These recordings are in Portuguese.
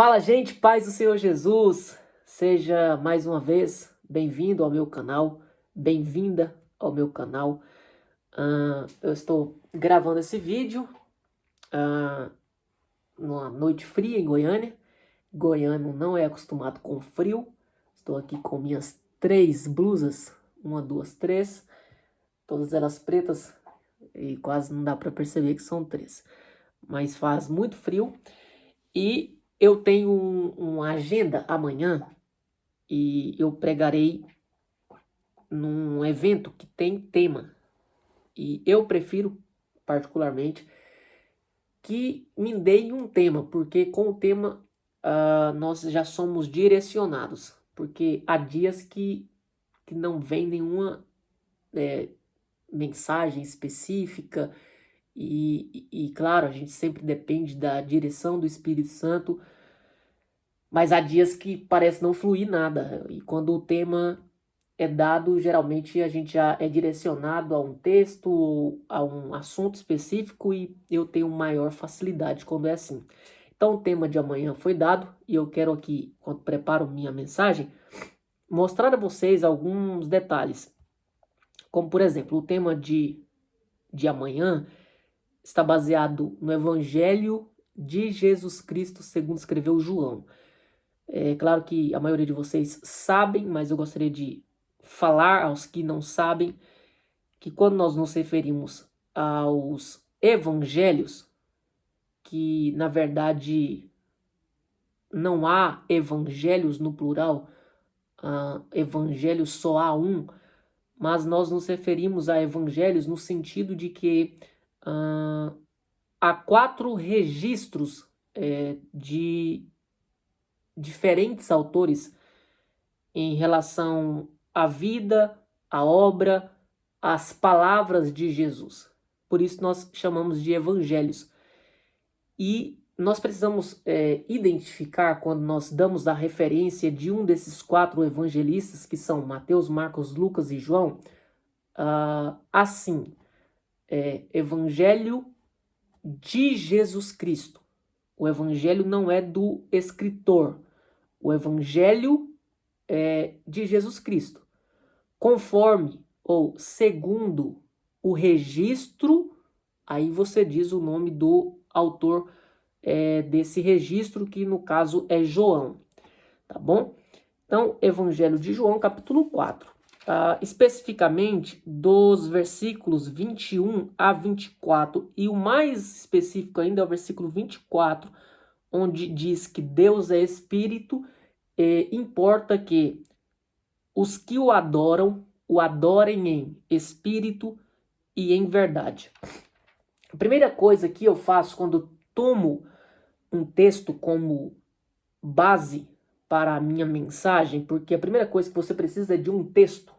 Fala, gente, paz do Senhor Jesus. Seja mais uma vez bem-vindo ao meu canal, bem-vinda ao meu canal. Eu estou gravando esse vídeo numa noite fria em Goiânia. Goiano não é acostumado com frio. Estou aqui com minhas 3 blusas, uma, duas, três, todas elas pretas e quase não dá para perceber que são 3. Mas faz muito frio e eu tenho uma agenda amanhã e eu pregarei num evento que tem tema. E eu prefiro, particularmente, que me deem um tema, porque com o tema nós já somos direcionados. Porque há dias que não vem nenhuma mensagem específica e, claro, a gente sempre depende da direção do Espírito Santo, mas há dias que parece não fluir nada. E quando o tema é dado, geralmente a gente já é direcionado a um texto, a um assunto específico e eu tenho maior facilidade quando é assim. Então o tema de amanhã foi dado e eu quero aqui, quando preparo minha mensagem, mostrar a vocês alguns detalhes. Como por exemplo, o tema de amanhã está baseado no Evangelho de Jesus Cristo segundo escreveu João. É claro que a maioria de vocês sabem, mas eu gostaria de falar aos que não sabem que quando nós nos referimos aos evangelhos, que na verdade não há evangelhos no plural, evangelho só há um, mas nós nos referimos a evangelhos no sentido de que há 4 registros de diferentes autores em relação à vida, à obra, às palavras de Jesus. Por isso nós chamamos de evangelhos. E nós precisamos identificar, quando nós damos a referência de um desses 4 evangelistas, que são Mateus, Marcos, Lucas e João, assim, Evangelho de Jesus Cristo. O evangelho não é do escritor. O evangelho de Jesus Cristo, conforme ou segundo o registro, aí você diz o nome do autor desse registro, que no caso é João, tá bom? Então, Evangelho de João, capítulo 4, especificamente dos versículos 21 a 24, e o mais específico ainda é o versículo 24, onde diz que Deus é Espírito, importa que os que o adorem em espírito e em verdade. A primeira coisa que eu faço quando tomo um texto como base para a minha mensagem, porque a primeira coisa que você precisa é de um texto.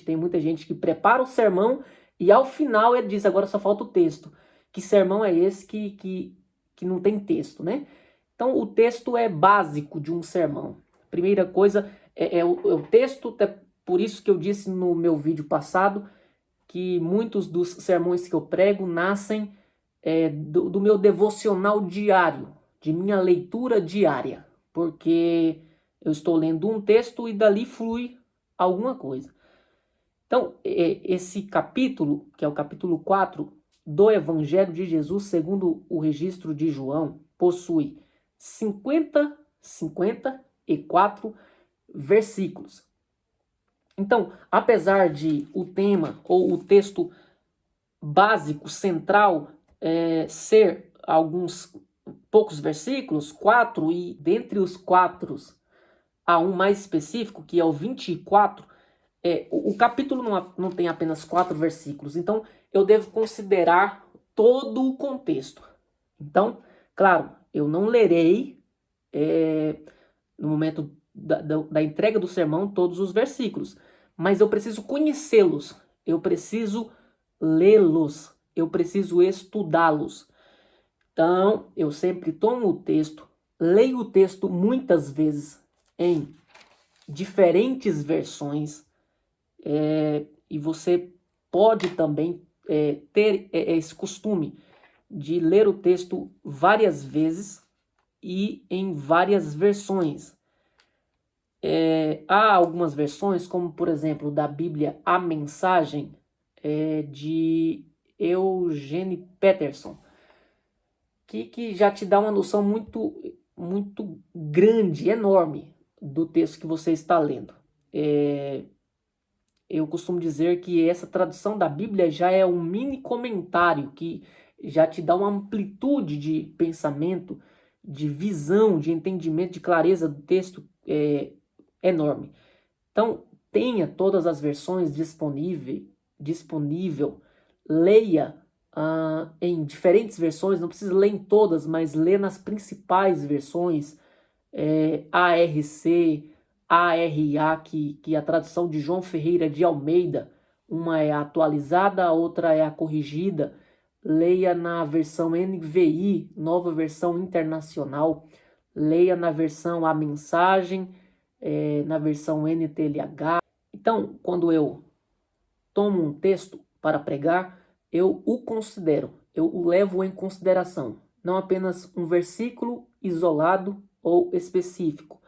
Tem muita gente que prepara o sermão e ao final ele diz, agora só falta o texto. Que sermão é esse que não tem texto, né? Então o texto é básico de um sermão. Primeira coisa é o texto, até por isso que eu disse no meu vídeo passado que muitos dos sermões que eu prego nascem do meu devocional diário, de minha leitura diária, porque eu estou lendo um texto e dali flui alguma coisa. Então, esse capítulo, que é o capítulo 4 do Evangelho de Jesus, segundo o registro de João, possui 54 versículos. Então, apesar de o tema ou o texto básico, central, ser alguns poucos versículos, 4, e dentre os 4 há um mais específico, que é o 24, o capítulo não tem apenas 4 versículos, então eu devo considerar todo o contexto. Então, claro, eu não lerei no momento da entrega do sermão todos os versículos, mas eu preciso conhecê-los, eu preciso lê-los, eu preciso estudá-los. Então, eu sempre tomo o texto, leio o texto muitas vezes em diferentes versões, e você pode também ter esse costume de ler o texto várias vezes e em várias versões. Há algumas versões, como por exemplo da Bíblia A Mensagem, de Eugene Peterson, que já te dá uma noção muito, muito grande, enorme do texto que você está lendo. Eu costumo dizer que essa tradução da Bíblia já é um mini comentário que já te dá uma amplitude de pensamento, de visão, de entendimento, de clareza do texto enorme. Então, tenha todas as versões disponível, leia em diferentes versões, não precisa ler em todas, mas lê nas principais versões, ARC, ARA, que é a tradução de João Ferreira de Almeida, uma é a atualizada, a outra é a corrigida. Leia na versão NVI, Nova Versão Internacional, leia na versão A Mensagem, na versão NTLH. Então, quando eu tomo um texto para pregar, eu o considero, eu o levo em consideração, não apenas um versículo isolado ou específico.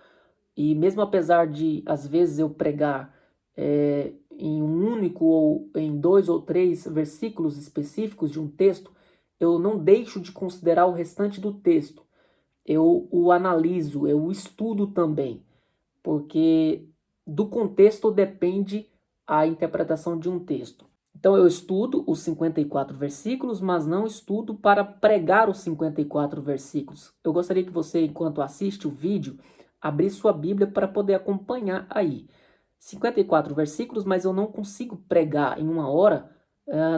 E mesmo apesar de, às vezes, eu pregar em um único ou em 2 ou 3 versículos específicos de um texto, eu não deixo de considerar o restante do texto. Eu o analiso, eu o estudo também, porque do contexto depende a interpretação de um texto. Então eu estudo os 54 versículos, mas não estudo para pregar os 54 versículos. Eu gostaria que você, enquanto assiste o vídeo, abrisse sua Bíblia para poder acompanhar aí. 54 versículos, mas eu não consigo pregar em uma hora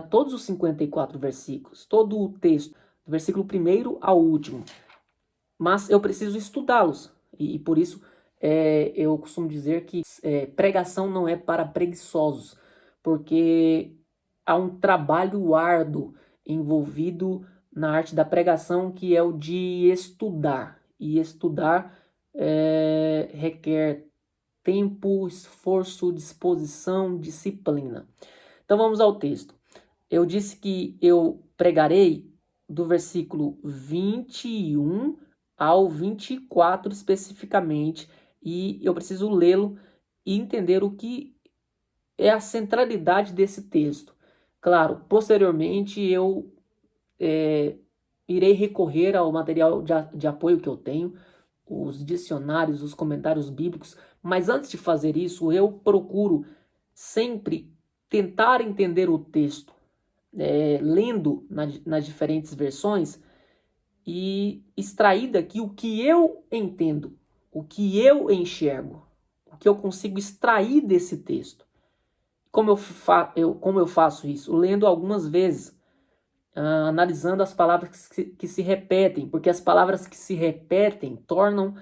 todos os 54 versículos, todo o texto, do versículo 1 ao último. Mas eu preciso estudá-los, e por isso eu costumo dizer que pregação não é para preguiçosos, porque há um trabalho árduo envolvido na arte da pregação, que é o de estudar. E estudar requer tempo, esforço, disposição, disciplina. Então vamos ao texto. Eu disse que eu pregarei do versículo 21 ao 24 especificamente, e eu preciso lê-lo e entender o que é a centralidade desse texto. Claro, posteriormente eu irei recorrer ao material de apoio que eu tenho, os dicionários, os comentários bíblicos, mas antes de fazer isso, eu procuro sempre tentar entender o texto, lendo nas diferentes versões e extrair daqui o que eu entendo, o que eu enxergo, o que eu consigo extrair desse texto. Como eu faço isso? Lendo algumas vezes, analisando as palavras que se repetem, porque as palavras que se repetem tornam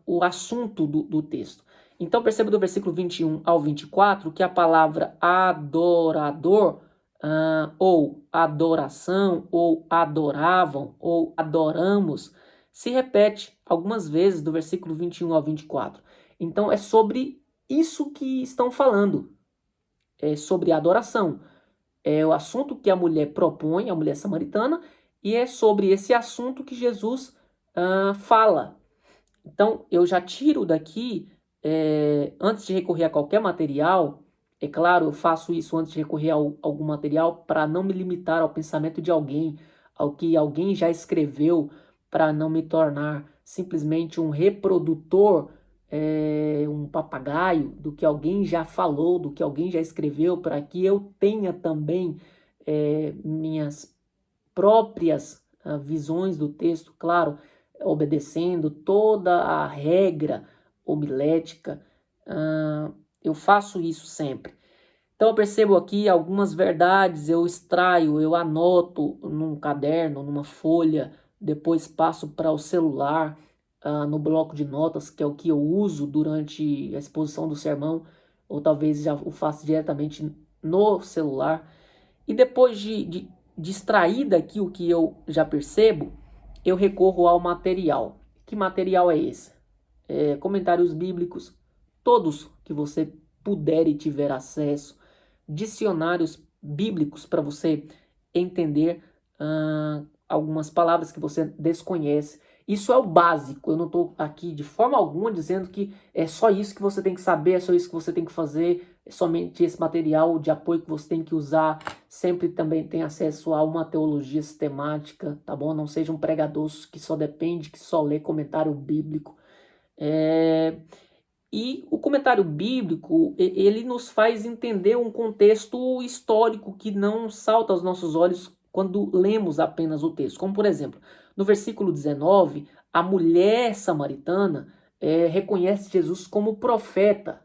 o assunto do texto. Então perceba do versículo 21 ao 24 que a palavra adorador, ou adoração, ou adoravam, ou adoramos, se repete algumas vezes do versículo 21 ao 24. Então é sobre isso que estão falando, é sobre adoração. É o assunto que a mulher propõe, a mulher samaritana, e é sobre esse assunto que Jesus fala. Então, eu já tiro daqui, antes de recorrer a qualquer material, é claro, eu faço isso antes de recorrer a algum material para não me limitar ao pensamento de alguém, ao que alguém já escreveu, para não me tornar simplesmente um reprodutor, um papagaio do que alguém já falou, do que alguém já escreveu, para que eu tenha também minhas próprias visões do texto, claro, obedecendo toda a regra homilética. Eu faço isso sempre. Então eu percebo aqui algumas verdades, eu extraio, eu anoto num caderno, numa folha, depois passo para o celular, no bloco de notas, que é o que eu uso durante a exposição do sermão, ou talvez já o faço diretamente no celular. E depois de extrair daqui o que eu já percebo, eu recorro ao material. Que material é esse? Comentários bíblicos, todos que você puder e tiver acesso, dicionários bíblicos para você entender algumas palavras que você desconhece, Isso é o básico. Eu não estou aqui de forma alguma dizendo que é só isso que você tem que saber, é só isso que você tem que fazer, é somente esse material de apoio que você tem que usar. Sempre também tem acesso a uma teologia sistemática, tá bom? Não seja um pregador que só depende, que só lê comentário bíblico. E o comentário bíblico, ele nos faz entender um contexto histórico que não salta aos nossos olhos quando lemos apenas o texto. Como, por exemplo, no versículo 19, a mulher samaritana reconhece Jesus como profeta.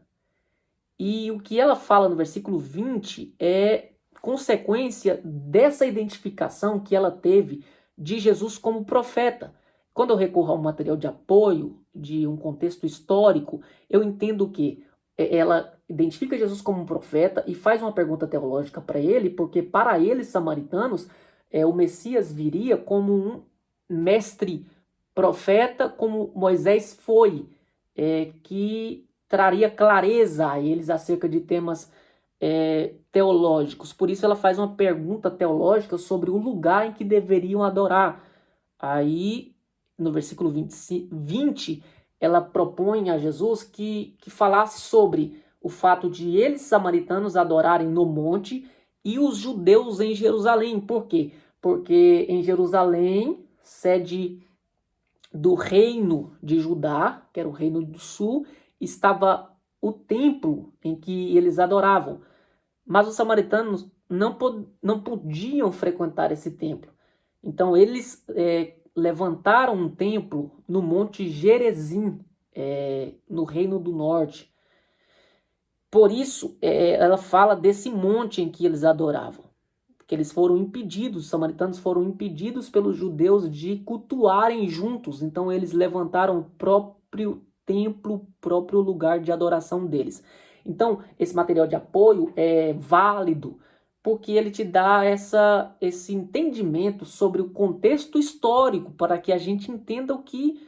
E o que ela fala no versículo 20 é consequência dessa identificação que ela teve de Jesus como profeta. Quando eu recorro ao material de apoio de um contexto histórico, eu entendo que ela identifica Jesus como um profeta e faz uma pergunta teológica para ele, porque para eles, samaritanos, o Messias viria como um mestre profeta, como Moisés foi, que traria clareza a eles acerca de temas teológicos. Por isso ela faz uma pergunta teológica sobre o lugar em que deveriam adorar. Aí, no versículo 20, ela propõe a Jesus que falasse sobre o fato de eles, samaritanos, adorarem no monte e os judeus em Jerusalém. Por quê? Porque em Jerusalém, sede do reino de Judá, que era o reino do sul, estava o templo em que eles adoravam. Mas os samaritanos não podiam frequentar esse templo. Então eles levantaram um templo no Monte Gerizim, no Reino do Norte. Por isso, ela fala desse monte em que eles adoravam. Porque eles foram impedidos, os samaritanos foram impedidos pelos judeus de cultuarem juntos. Então eles levantaram o próprio templo, o próprio lugar de adoração deles. Então, esse material de apoio é válido porque ele te dá esse entendimento sobre o contexto histórico para que a gente entenda o que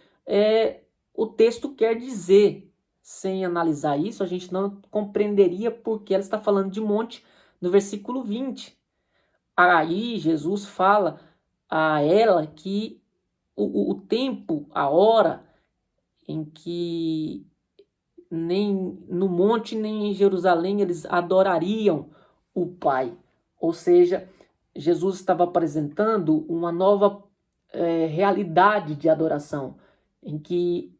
o texto quer dizer. Sem analisar isso, a gente não compreenderia porque ela está falando de monte no versículo 20. Aí Jesus fala a ela que o tempo, a hora em que nem no monte nem em Jerusalém eles adorariam o Pai. Ou seja, Jesus estava apresentando uma nova realidade de adoração, em que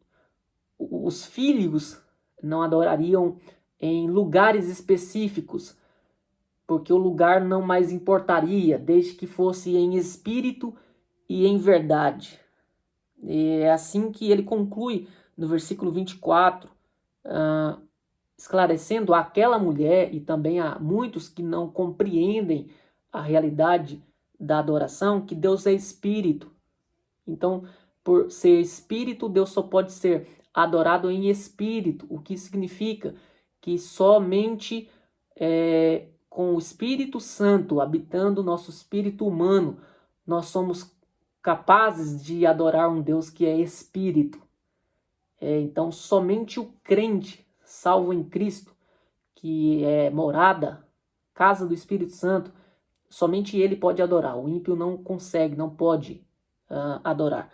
os filhos não adorariam em lugares específicos, porque o lugar não mais importaria, desde que fosse em espírito e em verdade. E é assim que ele conclui no versículo 24, esclarecendo àquela mulher e também a muitos que não compreendem a realidade da adoração, que Deus é espírito. Então, por ser espírito, Deus só pode ser adorado em espírito, o que significa que somente com o Espírito Santo habitando o nosso espírito humano, nós somos capazes de adorar um Deus que é espírito. Então, somente o crente, salvo em Cristo, que é morada, casa do Espírito Santo, somente ele pode adorar. O ímpio não consegue, não pode adorar.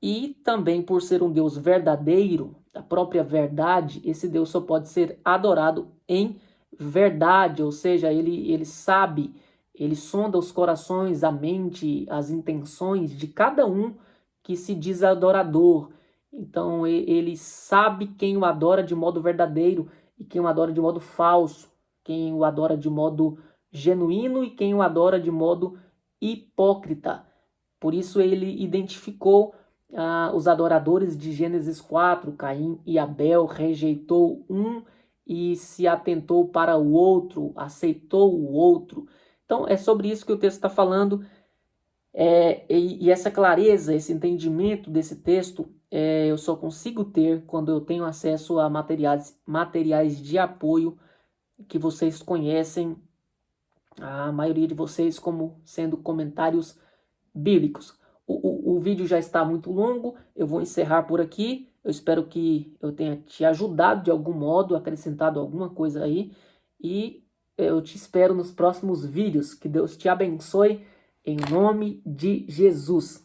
E também por ser um Deus verdadeiro, a própria verdade, esse Deus só pode ser adorado em verdade, ou seja, ele sabe, ele sonda os corações, a mente, as intenções de cada um que se diz adorador. Então ele sabe quem o adora de modo verdadeiro e quem o adora de modo falso, quem o adora de modo genuíno e quem o adora de modo hipócrita. Por isso ele identificou os adoradores de Gênesis 4, Caim e Abel, rejeitou um e se atentou para o outro, aceitou o outro. Então é sobre isso que o texto está falando, e essa clareza, esse entendimento desse texto, eu só consigo ter quando eu tenho acesso a materiais de apoio que vocês conhecem, a maioria de vocês, como sendo comentários bíblicos. O vídeo já está muito longo, eu vou encerrar por aqui. Eu espero que eu tenha te ajudado de algum modo, acrescentado alguma coisa aí. E eu te espero nos próximos vídeos. Que Deus te abençoe em nome de Jesus.